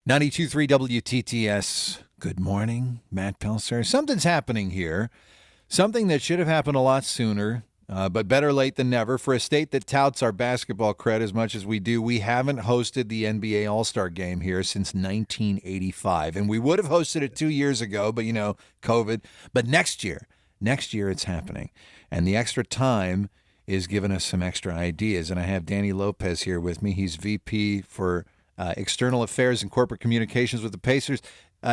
92.3 WTTS. Good morning, Matt Pelser. Something's happening here. Something that should have happened a lot sooner, but better late than never. For a state that touts our basketball cred as much as we do, we haven't hosted the NBA All-Star Game here since 1985. And we would have hosted it 2 years ago, but, COVID. But next year it's happening. And the extra time is giving us some extra ideas. And I have Danny Lopez here with me. He's VP for External Affairs and Corporate Communications with the Pacers.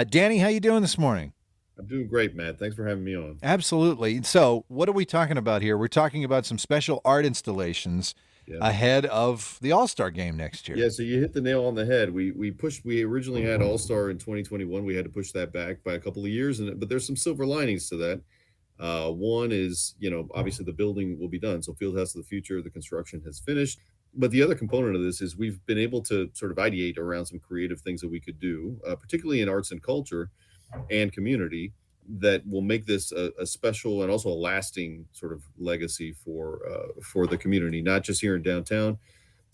Danny, how you doing this morning? I'm doing great, Matt. Thanks for having me on. Absolutely. So what are we talking about here? We're talking about some special art installations ahead of the All-Star Game next year. Yeah, so you hit the nail on the head. We originally had All-Star in 2021. We had to push that back by a couple of years, but there's some silver linings to that. One is, obviously the building will be done. So Fieldhouse of the Future, the construction has finished. But the other component of this is we've been able to sort of ideate around some creative things that we could do, particularly in arts and culture and community, that will make this a special and also a lasting sort of legacy for the community, not just here in downtown,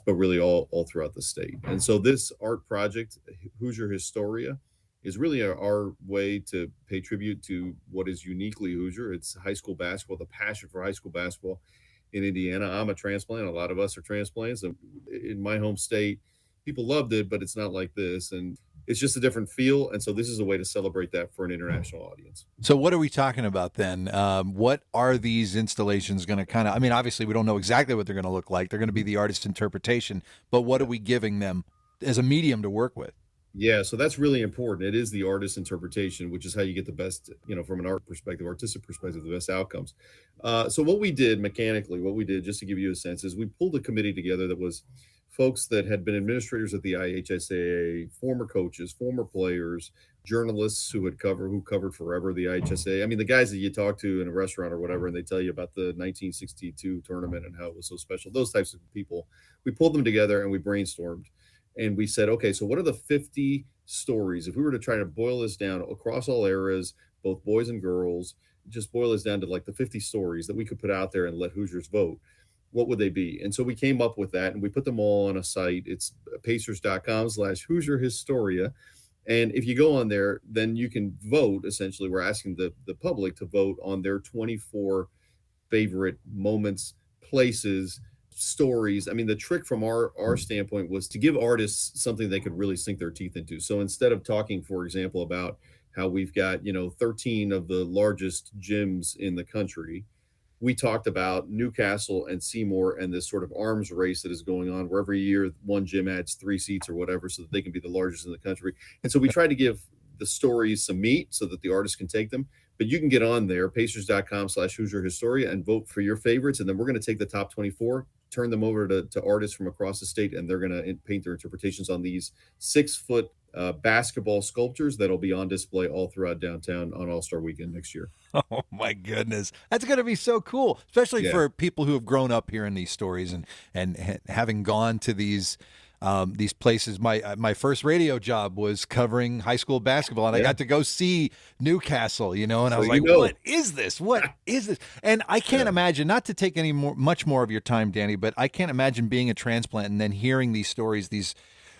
but really all throughout the state. And so this art project, Hoosier Historia, is really our way to pay tribute to what is uniquely Hoosier. It's high school basketball, the passion for high school basketball in Indiana. I'm a transplant. A lot of us are transplants. In my home state, people loved it, but it's not like this. And it's just a different feel. And so this is a way to celebrate that for an international audience. So what are we talking about then? What are these installations going to obviously we don't know exactly what they're going to look like. They're going to be the artist's interpretation, but what are we giving them as a medium to work with? Yeah, so that's really important. It is the artist's interpretation, which is how you get the best, from an art perspective, artistic perspective, the best outcomes. So what we did mechanically, just to give you a sense, is we pulled a committee together that was folks that had been administrators at the IHSAA, former coaches, former players, journalists who covered forever the IHSAA. I mean, the guys that you talk to in a restaurant or whatever, and they tell you about the 1962 tournament and how it was so special, those types of people. We pulled them together and we brainstormed. And we said, okay, so what are the 50 stories? If we were to try to boil this down across all eras, both boys and girls, just boil this down to like the 50 stories that we could put out there and let Hoosiers vote, what would they be? And so we came up with that and we put them all on a site. It's pacers.com/Hoosier Historia. And if you go on there, then you can vote. Essentially, we're asking the public to vote on their 24 favorite moments, places, stories. I mean, the trick from our standpoint was to give artists something they could really sink their teeth into. So instead of talking, for example, about how we've got 13 of the largest gyms in the country, we talked about Newcastle and Seymour and this sort of arms race that is going on where every year one gym adds 3 seats or whatever so that they can be the largest in the country. And so we tried to give the stories some meat so that the artists can take them. But you can get on there, pacers.com/Hoosier Historia, and vote for your favorites. And then we're going to take the top 24, turn them over to artists from across the state, and they're going to paint their interpretations on these 6-foot basketball sculptures that'll be on display all throughout downtown on All-Star Weekend next year. Oh, my goodness. That's going to be so cool, especially for people who have grown up hearing these stories and having gone to these places. My first radio job was covering high school basketball, and I got to go see Newcastle, and I was like, what is this? What is this? And I can't imagine, not to take much more of your time, Danny, but I can't imagine being a transplant and then hearing these stories,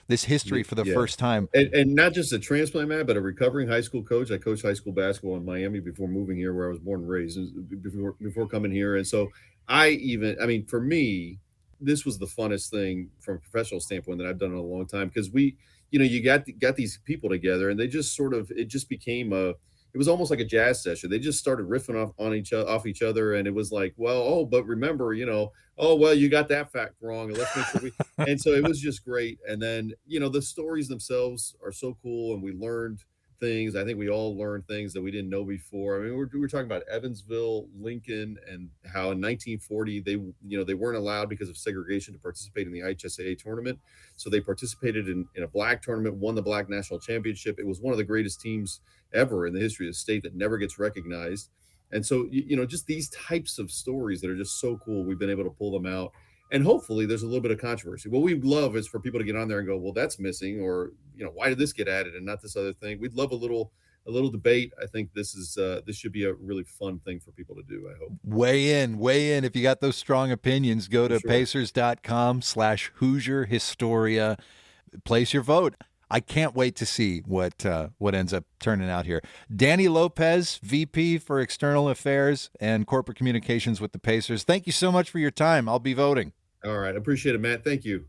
this history for the first time. And not just a transplant man, but a recovering high school coach. I coached high school basketball in Miami before moving here, where I was born and raised, before coming here. And so for me, this was the funnest thing from a professional standpoint that I've done in a long time, because you got these people together and they just it just became it was almost like a jazz session. They just started riffing off each other. And it was like, but remember, you got that fact wrong. And let's make sure and so it was just great. And then, the stories themselves are so cool. And we learned things. I think we all learned things that we didn't know before. I mean, we're talking about Evansville, Lincoln, and how in 1940 they weren't allowed because of segregation to participate in the IHSAA tournament. So they participated in a black tournament, won the Black National Championship. It was one of the greatest teams ever in the history of the state that never gets recognized. And so, just these types of stories that are just so cool, we've been able to pull them out. And hopefully there's a little bit of controversy. What we'd love is for people to get on there and go, well, that's missing, or, why did this get added and not this other thing? We'd love a little debate. I think this should be a really fun thing for people to do, I hope. Weigh in. If you got those strong opinions, go to pacers.com/Hoosier Historia. Place your vote. I can't wait to see what ends up turning out here. Danny Lopez, VP for External Affairs and Corporate Communications with the Pacers. Thank you so much for your time. I'll be voting. All right. Appreciate it, Matt. Thank you.